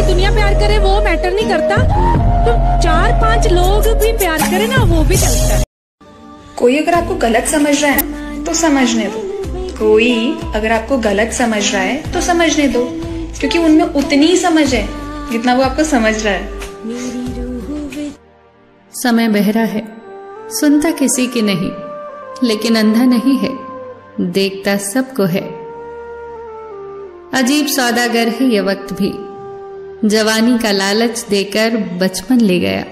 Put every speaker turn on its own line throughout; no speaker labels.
सारी दुनिया प्यार करे वो मैटर नहीं करता, तो 4-5 लोग भी प्यार करे ना वो भी चलता है।
कोई अगर आपको गलत समझ रहा है तो समझने दो, कोई अगर आपको गलत समझ रहा है तो समझने दो, क्योंकि उनमें उतनी ही समझ है जितना वो आपको समझ रहा है।
समय बहरा है, सुनता किसी की नहीं, लेकिन अंधा नहीं है, देखता सबको है। अजीब सौदागर है ये वक्त भी, जवानी का लालच देकर बचपन ले गया।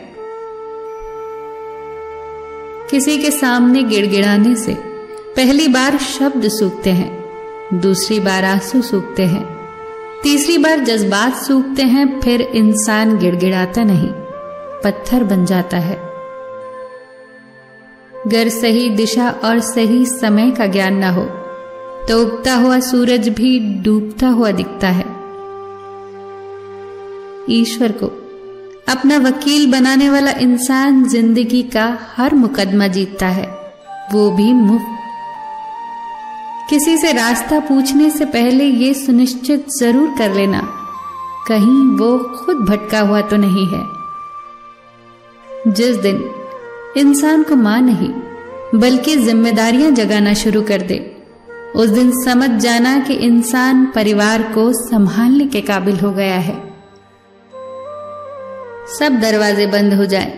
किसी के सामने गिड़गिड़ाने से पहली बार शब्द सूखते हैं, दूसरी बार आंसू सूखते हैं, तीसरी बार जज्बात सूखते हैं, फिर इंसान गिड़गिड़ाता नहीं, पत्थर बन जाता है। अगर सही दिशा और सही समय का ज्ञान ना हो तो उगता हुआ सूरज भी डूबता हुआ दिखता है। ईश्वर को अपना वकील बनाने वाला इंसान जिंदगी का हर मुकदमा जीतता है, वो भी मुफ्त। किसी से रास्ता पूछने से पहले ये सुनिश्चित जरूर कर लेना कहीं वो खुद भटका हुआ तो नहीं है। जिस दिन इंसान को मां नहीं बल्कि जिम्मेदारियां जगाना शुरू कर दे, उस दिन समझ जाना कि इंसान परिवार को संभालने के काबिल हो गया है। सब दरवाजे बंद हो जाएं,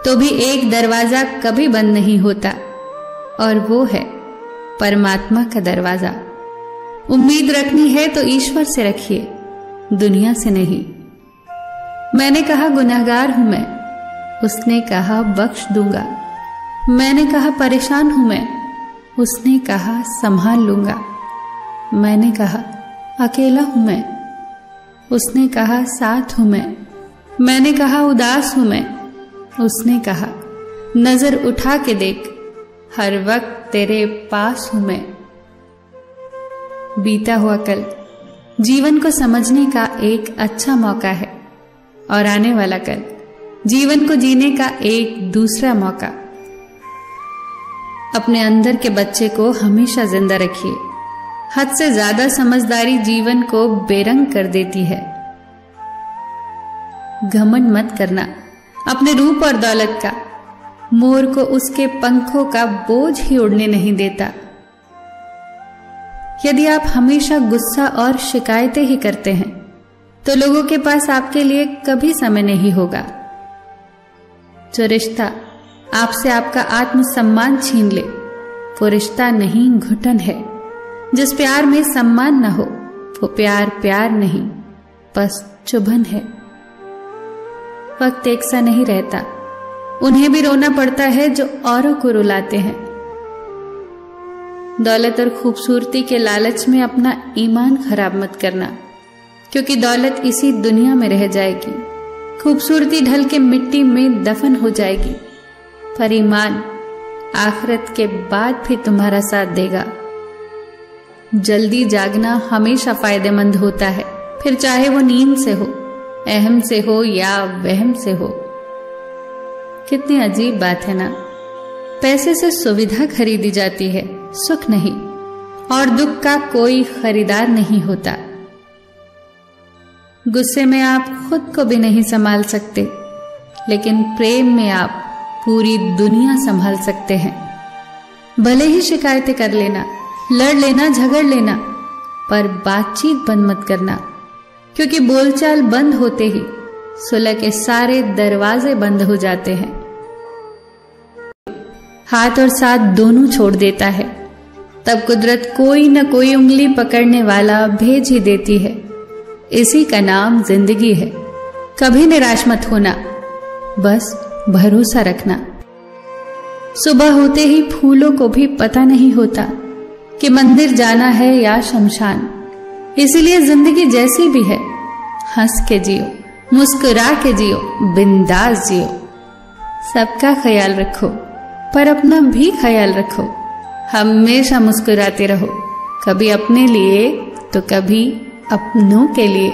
तो भी एक दरवाजा कभी बंद नहीं होता, और वो है परमात्मा का दरवाजा। उम्मीद रखनी है तो ईश्वर से रखिए, दुनिया से नहीं। मैंने कहा गुनहगार हूं मैं, उसने कहा बख्श दूंगा। मैंने कहा परेशान हूं मैं, उसने कहा संभाल लूंगा। मैंने कहा अकेला हूं मैं, उसने कहा साथ हूं मैं। मैंने कहा उदास हूं मैं, उसने कहा नजर उठा के देख, हर वक्त तेरे पास हूं मैं। बीता हुआ कल जीवन को समझने का एक अच्छा मौका है, और आने वाला कल जीवन को जीने का एक दूसरा मौका। अपने अंदर के बच्चे को हमेशा जिंदा रखिए। हद से ज्यादा समझदारी जीवन को बेरंग कर देती है। घमंड मत करना अपने रूप और दौलत का, मोर को उसके पंखों का बोझ ही उड़ने नहीं देता। यदि आप हमेशा गुस्सा और शिकायतें ही करते हैं तो लोगों के पास आपके लिए कभी समय नहीं होगा। जो रिश्ता आपसे आपका आत्मसम्मान छीन ले वो रिश्ता नहीं, घुटन है। जिस प्यार में सम्मान न हो वो प्यार प्यार नहीं, बस चुभन है। वक्त एक सा नहीं रहता, उन्हें भी रोना पड़ता है जो औरों को रुलाते हैं। दौलत और खूबसूरती के लालच में अपना ईमान खराब मत करना, क्योंकि दौलत इसी दुनिया में रह जाएगी, खूबसूरती ढल के मिट्टी में दफन हो जाएगी, पर ईमान आखिरत के बाद भी तुम्हारा साथ देगा। जल्दी जागना हमेशा फायदेमंद होता है, फिर चाहे वो नींद से हो, अहम से हो या वहम से हो। कितनी अजीब बात है ना, पैसे से सुविधा खरीदी जाती है, सुख नहीं, और दुख का कोई खरीदार नहीं होता। गुस्से में आप खुद को भी नहीं संभाल सकते, लेकिन प्रेम में आप पूरी दुनिया संभाल सकते हैं। भले ही शिकायतें कर लेना, लड़ लेना, झगड़ लेना, पर बातचीत बंद मत करना, क्योंकि बोलचाल बंद होते ही सुलह के सारे दरवाजे बंद हो जाते हैं। हाथ और साथ दोनों छोड़ देता है, तब कुदरत कोई न कोई उंगली पकड़ने वाला भेज ही देती है। इसी का नाम जिंदगी है। कभी निराश मत होना, बस भरोसा रखना। सुबह होते ही फूलों को भी पता नहीं होता कि मंदिर जाना है या शमशान। इसीलिए जिंदगी जैसी भी है, हंस के जियो, मुस्कुरा के जियो, बिंदास जियो। सबका ख्याल रखो, पर अपना भी ख्याल रखो। हमेशा मुस्कुराते रहो, कभी अपने लिए तो कभी अपनों के लिए।